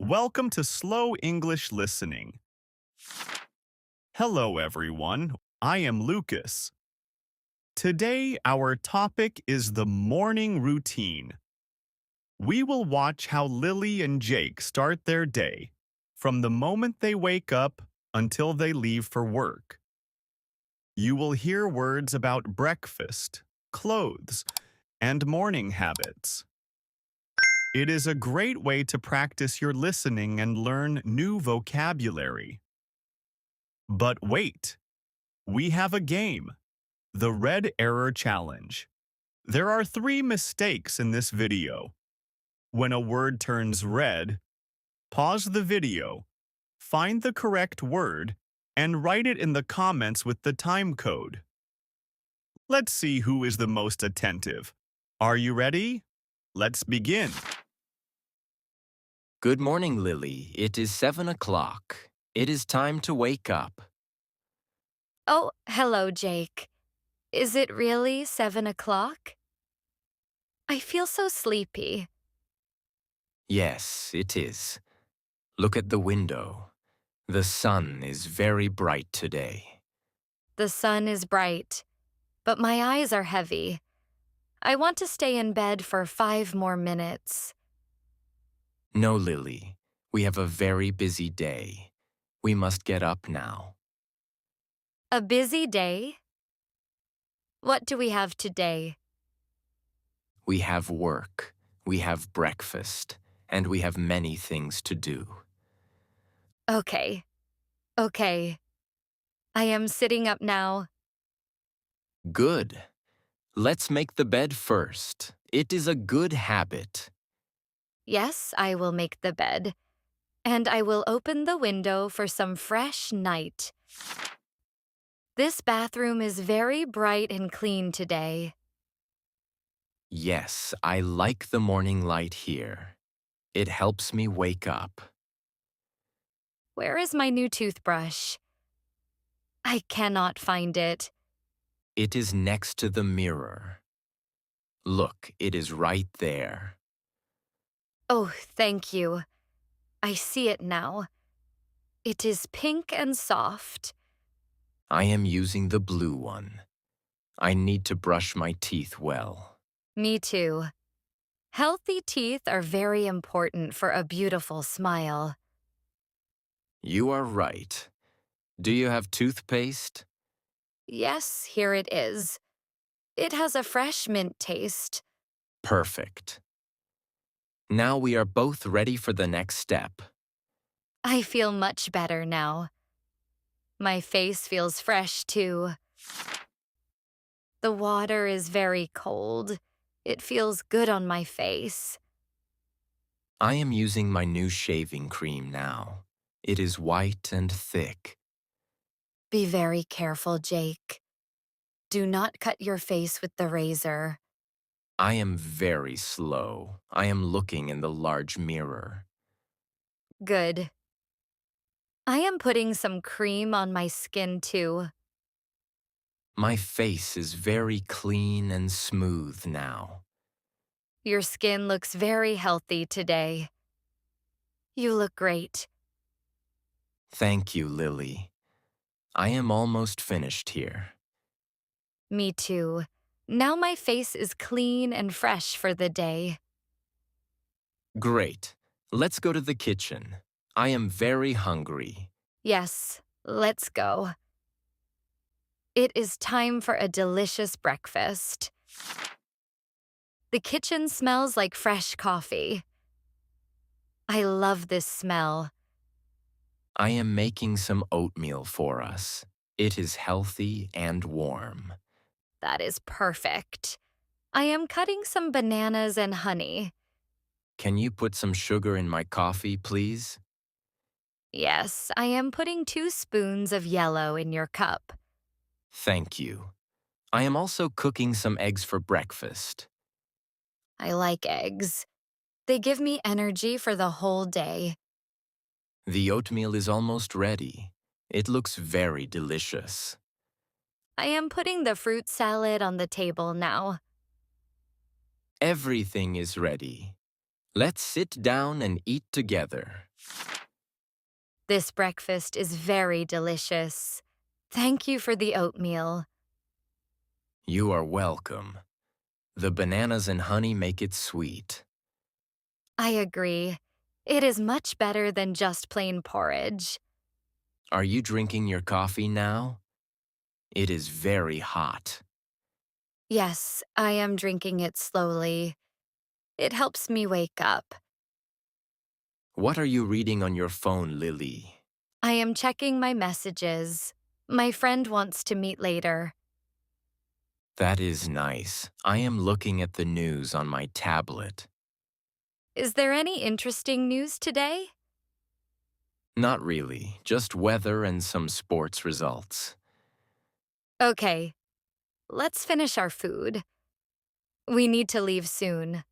Welcome to Slow English Listening. Hello, everyone. I am Lucas. Today, our topic is the morning routine. We will watch how Lily and Jake start their day, from the moment they wake up until they leave for work. You will hear words about breakfast, clothes, and morning habits. It is a great way to practice your listening and learn new vocabulary. But wait, we have a game, the Red Error Challenge. There are 3 mistakes in this video. When a word turns red, pause the video, find the correct word, and write it in the comments with the time code. Let's see who is the most attentive. Are you ready? Let's begin. Good morning, Lily. It is 7 o'clock. It is time to wake up. Oh, hello, Jake. Is it really 7 o'clock? I feel so sleepy. Yes, it is. Look at the window. The sun is very bright today. The sun is bright, but my eyes are heavy. I want to stay in bed for 5 more minutes. No, Lily. We have a very busy day. We must get up now. A busy day? What do we have today? We have work, we have breakfast, and we have many things to do. Okay. I am sitting up now. Good. Let's make the bed first. It is a good habit. Yes, I will make the bed. And I will open the window for some fresh night. This bathroom is very bright and clean today. Yes, I like the morning light here. It helps me wake up. Where is my new toothbrush? I cannot find it. It is next to the mirror. Look, it is right there. Oh, thank you. I see it now. It is pink and soft. I am using the blue one. I need to brush my teeth well. Me too. Healthy teeth are very important for a beautiful smile. You are right. Do you have toothpaste? Yes, here it is. It has a fresh mint taste. Perfect. Now we are both ready for the next step. I feel much better now. My face feels fresh too. The water is very cold. It feels good on my face. I am using my new shaving cream now. It is white and thick. Be very careful, Jake. Do not cut your face with the razor. I am very slow. I am looking in the large mirror. Good. I am putting some cream on my skin too. My face is very clean and smooth now. Your skin looks very healthy today. You look great. Thank you, Lily. I am almost finished here. Me too. Now my face is clean and fresh for the day. Great. Let's go to the kitchen. I am very hungry. Yes, let's go. It is time for a delicious breakfast. The kitchen smells like fresh coffee. I love this smell. I am making some oatmeal for us. It is healthy and warm. That is perfect. I am cutting some bananas and honey. Can you put some sugar in my coffee, please? Yes, I am putting 2 spoons of yellow in your cup. Thank you. I am also cooking some eggs for breakfast. I like eggs. They give me energy for the whole day. The oatmeal is almost ready. It looks very delicious. I am putting the fruit salad on the table now. Everything is ready. Let's sit down and eat together. This breakfast is very delicious. Thank you for the oatmeal. You are welcome. The bananas and honey make it sweet. I agree. It is much better than just plain porridge. Are you drinking your coffee now? It is very hot. Yes, I am drinking it slowly. It helps me wake up. What are you reading on your phone, Lily? I am checking my messages. My friend wants to meet later. That is nice. I am looking at the news on my tablet. Is there any interesting news today? Not really, just weather and some sports results. Okay, let's finish our food. We need to leave soon.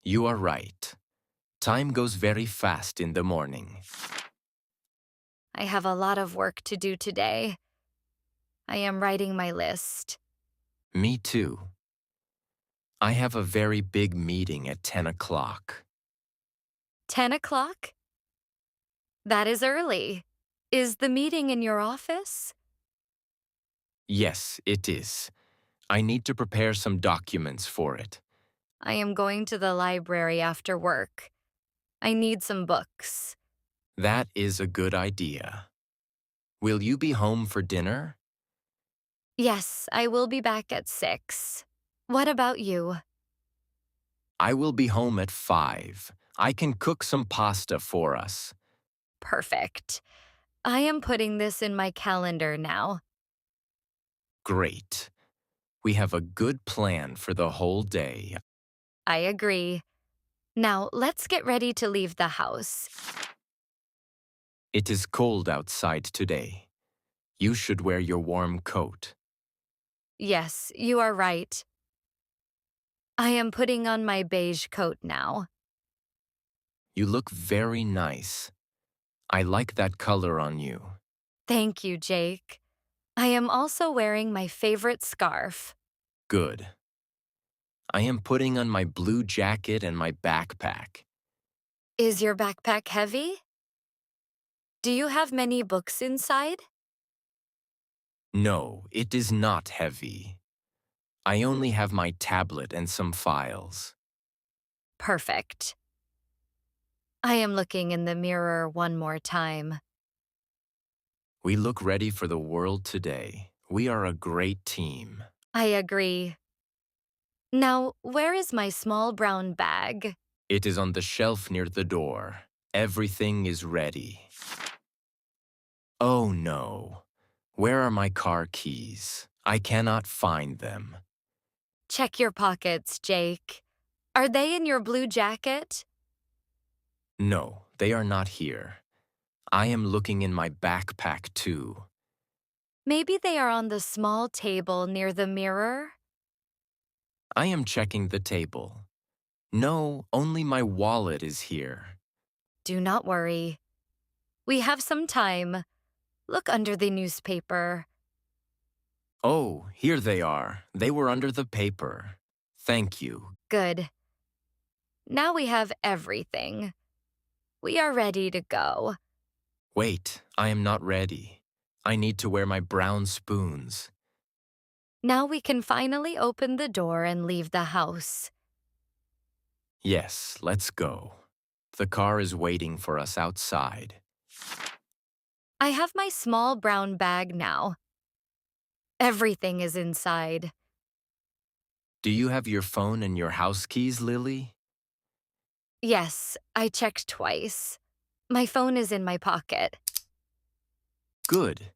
You are right. Time goes very fast in the morning. I have a lot of work to do today. I am writing my list. Me too. I have a very big meeting at 10 o'clock. 10 o'clock? That is early. Is the meeting in your office? Yes, it is. I need to prepare some documents for it. I am going to the library after work. I need some books. That is a good idea. Will you be home for dinner? Yes, I will be back at 6. What about you? I will be home at 5. I can cook some pasta for us. Perfect. I am putting this in my calendar now. Great. We have a good plan for the whole day. I agree. Now, let's get ready to leave the house. It is cold outside today. You should wear your warm coat. Yes, you are right. I am putting on my beige coat now. You look very nice. I like that color on you. Thank you, Jake. I am also wearing my favorite scarf. Good. I am putting on my blue jacket and my backpack. Is your backpack heavy? Do you have many books inside? No, it is not heavy. I only have my tablet and some files. Perfect. I am looking in the mirror one more time. We look ready for the world today. We are a great team. I agree. Now, where is my small brown bag? It is on the shelf near the door. Everything is ready. Oh no. Where are my car keys? I cannot find them. Check your pockets, Jake. Are they in your blue jacket? No, they are not here. I am looking in my backpack too. Maybe they are on the small table near the mirror? I am checking the table. No, only my wallet is here. Do not worry. We have some time. Look under the newspaper. Oh, here they are. They were under the paper. Thank you. Good. Now we have everything. We are ready to go. Wait, I am not ready. I need to wear my brown spoons. Now we can finally open the door and leave the house. Yes, let's go. The car is waiting for us outside. I have my small brown bag now. Everything is inside. Do you have your phone and your house keys, Lily? Yes, I checked twice. My phone is in my pocket. Good.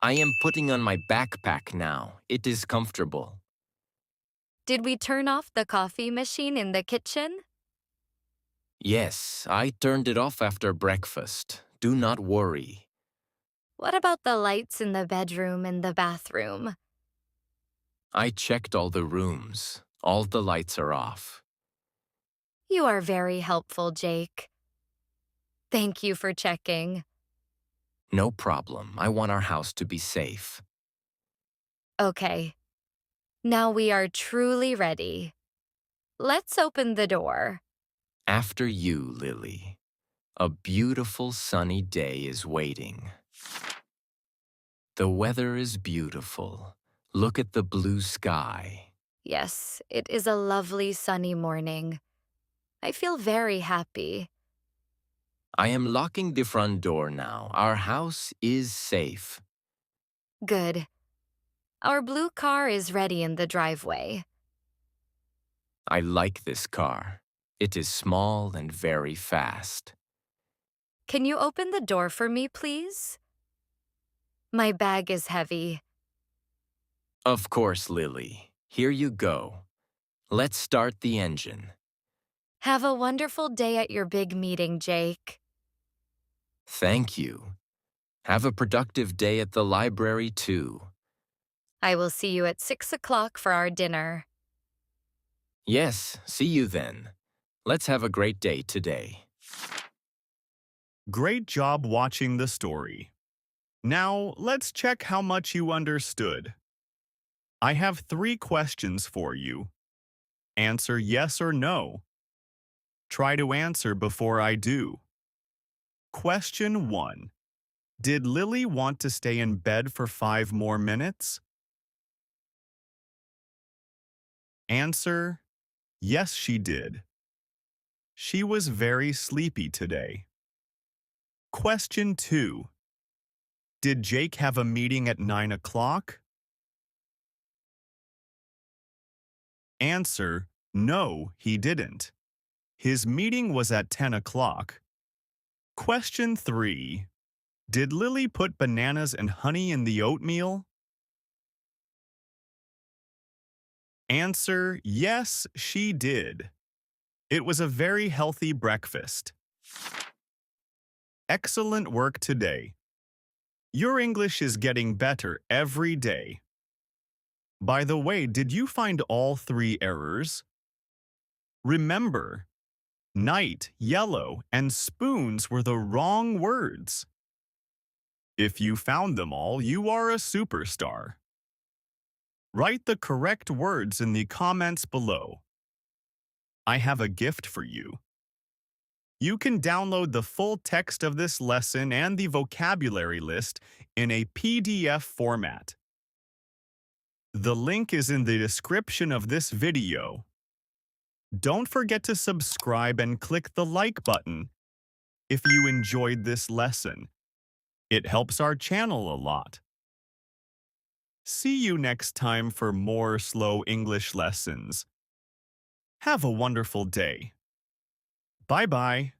I am putting on my backpack now. It is comfortable. Did we turn off the coffee machine in the kitchen? Yes, I turned it off after breakfast. Do not worry. What about the lights in the bedroom and the bathroom? I checked all the rooms. All the lights are off. You are very helpful, Jake. Thank you for checking. No problem. I want our house to be safe. Okay. Now we are truly ready. Let's open the door. After you, Lily, a beautiful sunny day is waiting. The weather is beautiful. Look at the blue sky. Yes, it is a lovely sunny morning. I feel very happy. I am locking the front door now. Our house is safe. Good. Our blue car is ready in the driveway. I like this car. It is small and very fast. Can you open the door for me, please? My bag is heavy. Of course, Lily. Here you go. Let's start the engine. Have a wonderful day at your big meeting, Jake. Thank you. Have a productive day at the library, too. I will see you at 6 o'clock for our dinner. Yes, see you then. Let's have a great day today. Great job watching the story. Now, let's check how much you understood. I have 3 questions for you. Answer yes or no. Try to answer before I do. Question 1. Did Lily want to stay in bed for 5 more minutes? Answer: yes, she did. She was very sleepy today. Question 2. Did Jake have a meeting at 9 o'clock? Answer: no, he didn't. His meeting was at 10 o'clock. Question 3. Did Lily put bananas and honey in the oatmeal? Answer: yes, she did. It was a very healthy breakfast. Excellent work today. Your English is getting better every day. By the way, did you find all 3 errors? Remember, night, yellow, and spoons were the wrong words. If you found them all, you are a superstar. Write the correct words in the comments below. I have a gift for you. You can download the full text of this lesson and the vocabulary list in a PDF format. The link is in the description of this video. Don't forget to subscribe and click the like button if you enjoyed this lesson. It helps our channel a lot. See you next time for more slow English lessons. Have a wonderful day. Bye-bye.